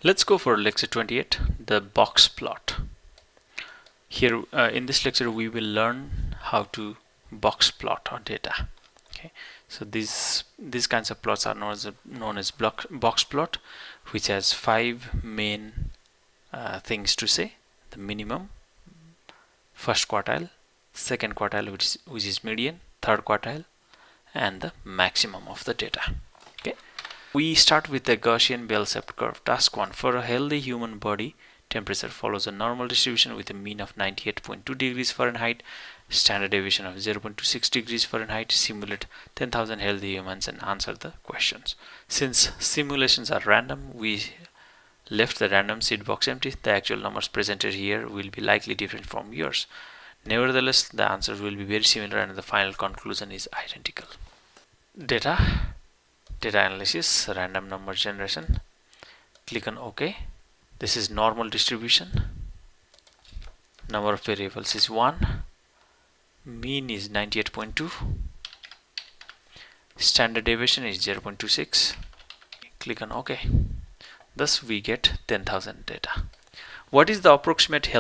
Let's go for lecture 28, the box plot. Here in this lecture we will learn how to box plot our data. Okay, so these kinds of plots are known as box plot, which has 5 main things to say: the minimum, first quartile, second quartile, which is median, third quartile, and the maximum of the data. Okay, we start with the Gaussian bell-shaped curve. Task 1: for a healthy human body, temperature follows a normal distribution with a mean of 98.2 degrees Fahrenheit, standard deviation of 0.26 degrees Fahrenheit. Simulate 10,000 healthy humans and answer the questions. Since simulations are random, we left the random seed box empty. The actual numbers presented here will be likely different from yours. Nevertheless, the answers will be very similar and the final conclusion is identical. Data analysis, random number generation. Click on OK. This is normal distribution. Number of variables is 1. Mean is 98.2. Standard deviation is 0.26. Click on OK. Thus we get 10,000 data. What is the approximate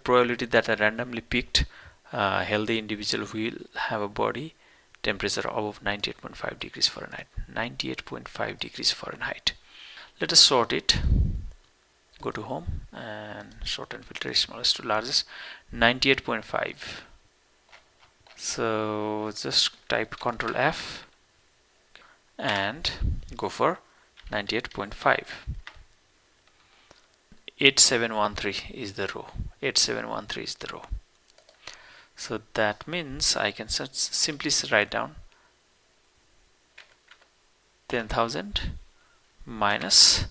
probability that a randomly picked healthy individual will have a body temperature above 98.5 degrees Fahrenheit? 98.5 degrees Fahrenheit. Let us sort it. Go to home and sort and filter smallest to largest. 98.5. So just type Ctrl F and go for 98.5. 8713 is the row. 8713 is the row. So that means I can simply write down 10,000 minus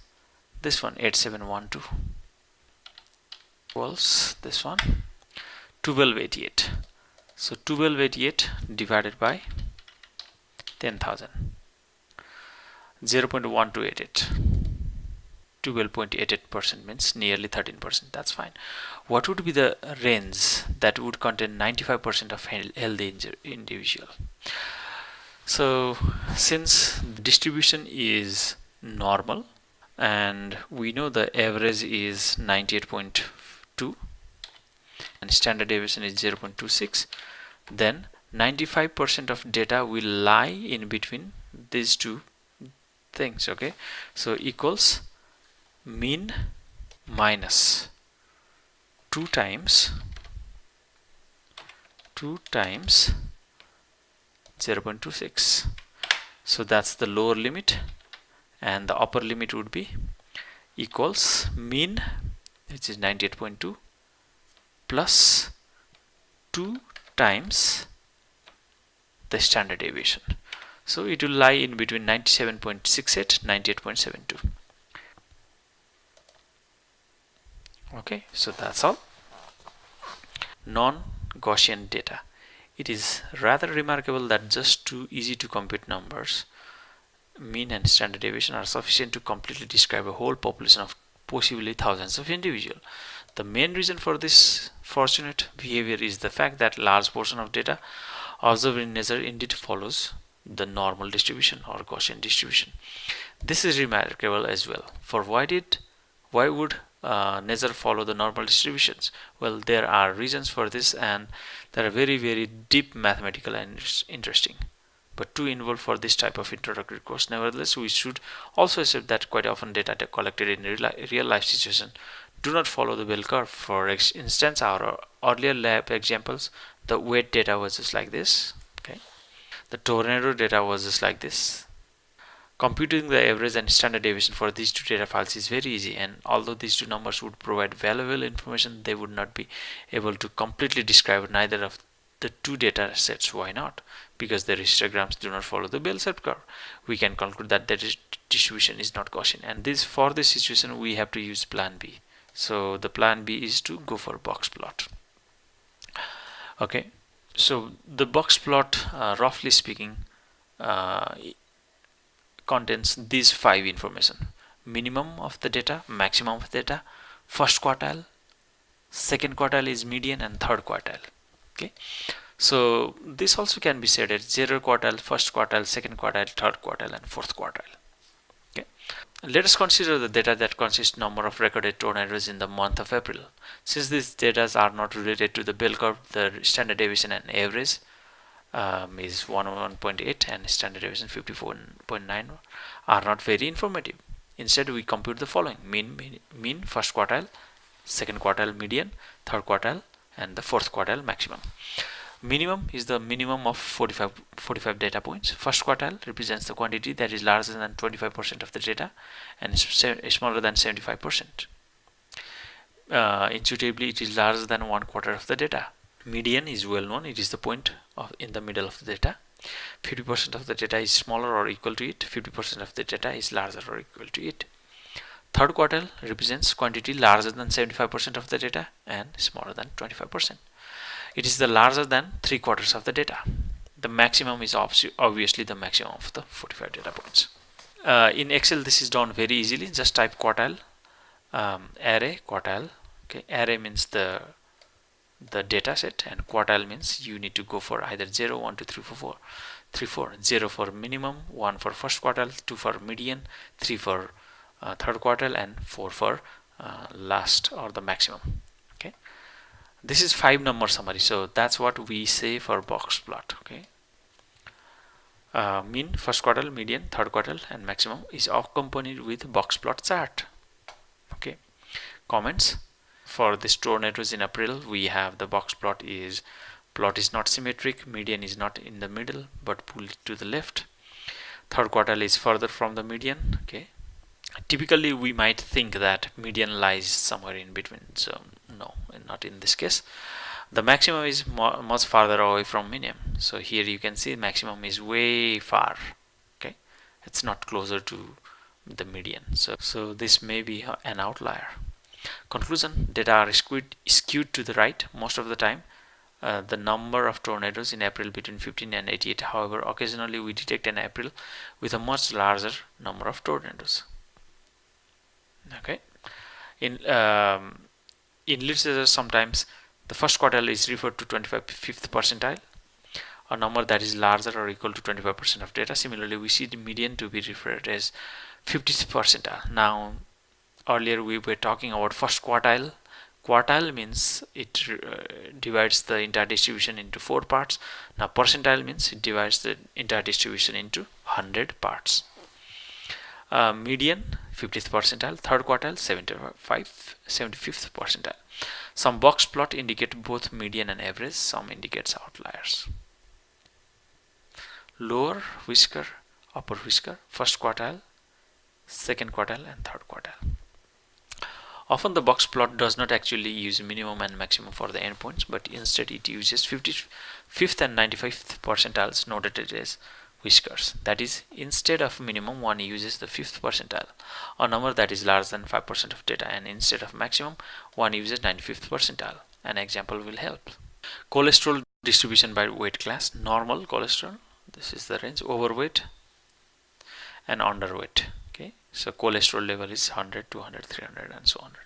this one, 8712, equals this one, 1288. So 1288 divided by 10,000, 0.1288. 12.88% means nearly 13%. That's fine. What would be the range that would contain 95% of healthy individual? So since the distribution is normal and we know the average is 98.2 and standard deviation is 0.26, then 95% of data will lie in between these two things. Okay, so equals mean minus 2 times 0.26. so that's the lower limit, and the upper limit would be equals mean, which is 98.2, plus 2 times the standard deviation. So it will lie in between 97.68 98.72. Okay, so that's all. Non-Gaussian data. It is rather remarkable that just two easy to compute numbers, mean and standard deviation, are sufficient to completely describe a whole population of possibly thousands of individuals. The main reason for this fortunate behavior is the fact that large portion of data observed in nature indeed follows the normal distribution or Gaussian distribution. This is remarkable as well. For why would nature follow the normal distributions? Well, there are reasons for this, and they are very, very deep mathematical and interesting, but too involved for this type of introductory course. Nevertheless, we should also accept that quite often data collected in real life situation do not follow the bell curve. For instance, our earlier lab examples, the weight data was just like this. Okay, the tornado data was just like this. Computing the average and standard deviation for these two data files is very easy, and although these two numbers would provide valuable information, they would not be able to completely describe neither of the two data sets. Why not? Because their histograms do not follow the bell-shaped curve. We can conclude that the distribution is not Gaussian, and for this situation we have to use plan B. So the plan B is to go for box plot. Okay, so the box plot, roughly speaking, contains these 5 information: minimum of the data, maximum of the data, first quartile, second quartile is median, and third quartile. Okay, so this also can be said as 0 quartile, first quartile, second quartile, third quartile, and fourth quartile. Okay, Let us consider the data that consists number of recorded tornadoes in the month of April. Since these data are not related to the bell curve, the standard deviation and average is 101.8 and standard deviation 54.9 are not very informative. Instead, we compute the following: mean first quartile, second quartile median, third quartile, and the fourth quartile maximum. Minimum is the minimum of 45 data points. First quartile represents the quantity that is larger than 25% of the data and smaller than 75%. Intuitively, it is larger than 1/4 of the data. Median is well known. It is the point in the middle of the data. 50% of the data is smaller or equal to it. 50% of the data is larger or equal to it. Third quartile represents quantity larger than 75% of the data and smaller than 25%. It is the larger than 3/4 of the data. The maximum is obviously the maximum of the 45 data points. In Excel, this is done very easily. Just type quartile, array, quartile. Okay, array means the data set, and quartile means you need to go for either 0, 1, 2, 3, 4, 3, 4. 0 for minimum, 1 for first quartile, 2 for median, 3 for third quartile, and 4 for last or the maximum. Okay, this is 5-number summary, so that's what we say for box plot. Okay, mean, first quartile, median, third quartile, and maximum is accompanied with box plot chart. Okay, comments for this tornadoes in April, we have the box plot is not symmetric, median is not in the middle but pulled to the left, third quartile is further from the median. Okay, typically we might think that median lies somewhere in between, so no, not in this case. The maximum is much farther away from minimum, so here you can see maximum is way far. Okay, it's not closer to the median, so this may be an outlier. Conclusion: data are skewed to the right most of the time. The number of tornadoes in April between 15 and 88. However, occasionally we detect an April with a much larger number of tornadoes. Okay, in literature, sometimes the first quartile is referred to 25th percentile, a number that is larger or equal to 25% of data. Similarly, we see the median to be referred as 50th percentile. Now, earlier we were talking about first quartile. Quartile means it divides the entire distribution into 4 parts. Now percentile means it divides the entire distribution into 100 parts. Median 50th percentile, third quartile 75th percentile. Some box plot indicate both median and average, some indicates outliers. Lower whisker, upper whisker, first quartile, second quartile, and third quartile. Often the box plot does not actually use minimum and maximum for the endpoints, but instead it uses 55th and 95th percentiles noted as whiskers. That is, instead of minimum, one uses the 5th percentile, a number that is larger than 5% of data, and instead of maximum, one uses 95th percentile. An example will help. Cholesterol distribution by weight class. Normal cholesterol, this is the range, overweight and underweight. Okay, so cholesterol level is 100, 200, 300, and so on.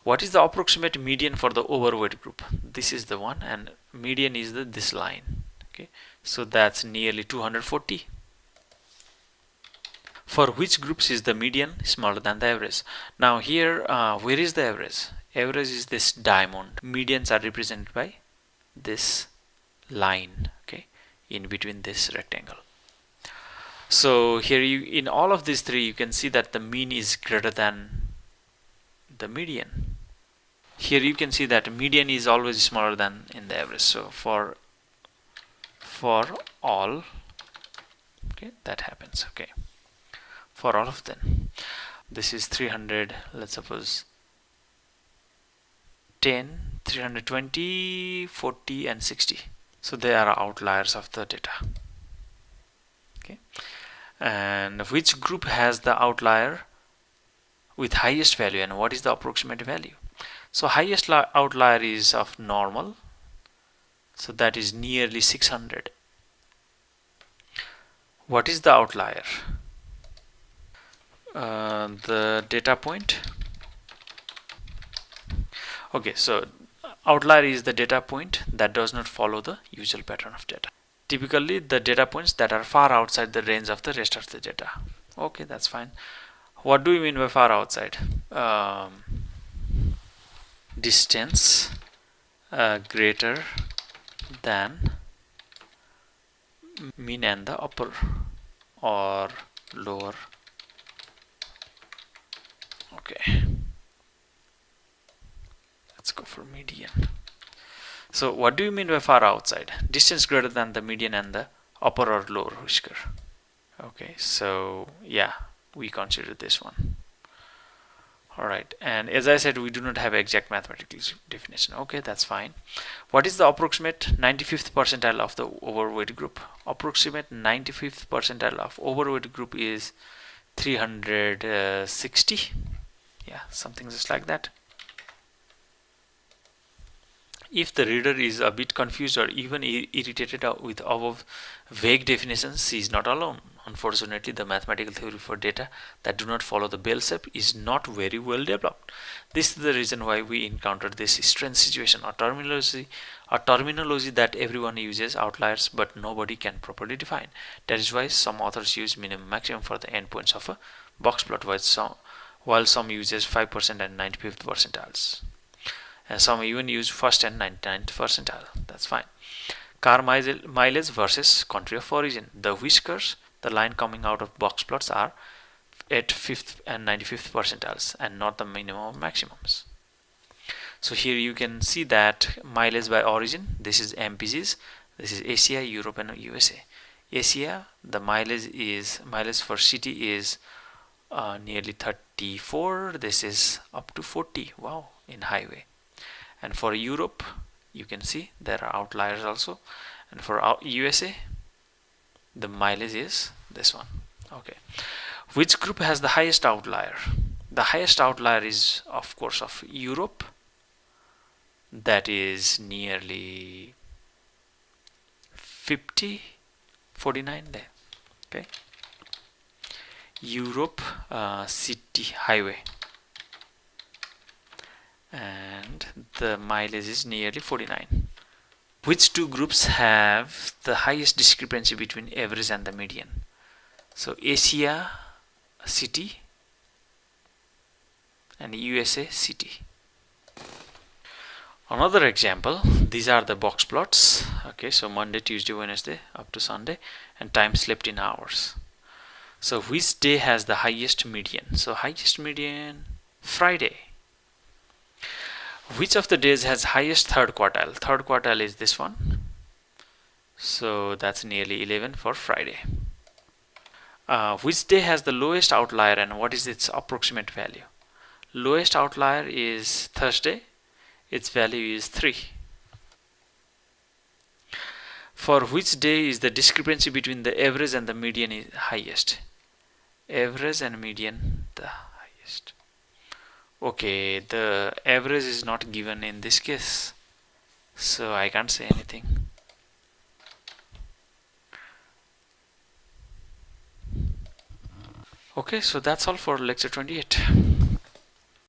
What is the approximate median for the overweight group? This is the one, and median is this line. Okay, so that's nearly 240. For which groups is the median smaller than the average? Now here, where is the average? Average is this diamond. Medians are represented by this line, okay, in between this rectangle. So here in all of these three, you can see that the mean is greater than the median. Here you can see that median is always smaller than in the average. So for all, okay, that happens. Okay, for all of them, this is 300. Let's suppose 10, 320, 40, and 60. So they are outliers of the data. Okay, and which group has the outlier with highest value, and what is the approximate value? So highest outlier is of normal, so that is nearly 600. What is the outlier? The data point. Okay, so outlier is the data point that does not follow the usual pattern of data. Typically the data points that are far outside the range of the rest of the data. Okay, that's fine. What do we mean by far outside? Distance greater than mean and the upper or lower. Okay, let's go for median. So what do you mean by far outside? Distance greater than the median and the upper or lower whisker. Okay, so yeah, we consider this one. Alright, and as I said, we do not have exact mathematical definition. Okay, that's fine. What is the approximate 95th percentile of the overweight group? Approximate 95th percentile of overweight group is 360. Yeah, something just like that. If the reader is a bit confused or even irritated with above vague definitions, he is not alone. Unfortunately, the mathematical theory for data that do not follow the bell shape is not very well developed. This is the reason why we encounter this strange situation, a terminology that everyone uses, outliers, but nobody can properly define. That is why some authors use minimum maximum for the endpoints of a box plot, while some uses 5% and 95th percentiles. And some even use first and 99th percentile. That's fine. Car mileage versus country of origin. The whiskers, the line coming out of box plots, are at 5th and 95th percentiles and not the minimum or maximums. So here you can see that mileage by origin, this is MPGs, this is Asia, Europe and USA. Asia, the mileage for city is nearly 34. This is up to 40. Wow, in highway. And for Europe, you can see there are outliers also, and for USA the mileage is this one. Okay, which group has the highest outlier? The highest outlier is of course of Europe, that is nearly 50, 49 there. Okay, Europe city highway, and the mileage is nearly 49. Which two groups have the highest discrepancy between average and the median? So Asia city and USA city. Another example, these are the box plots. Okay, so Monday, Tuesday, Wednesday up to Sunday, and time slept in hours. So which day has the highest median? So highest median, Friday. Which of the days has highest third quartile? Third quartile is this one. So that's nearly 11 for Friday. Which day has the lowest outlier and what is its approximate value? Lowest outlier is Thursday. Its value is 3. For which day is the discrepancy between the average and the median is highest? Average and median the highest. Okay, the average is not given in this case, so I can't say anything. Okay, so that's all for lecture 28.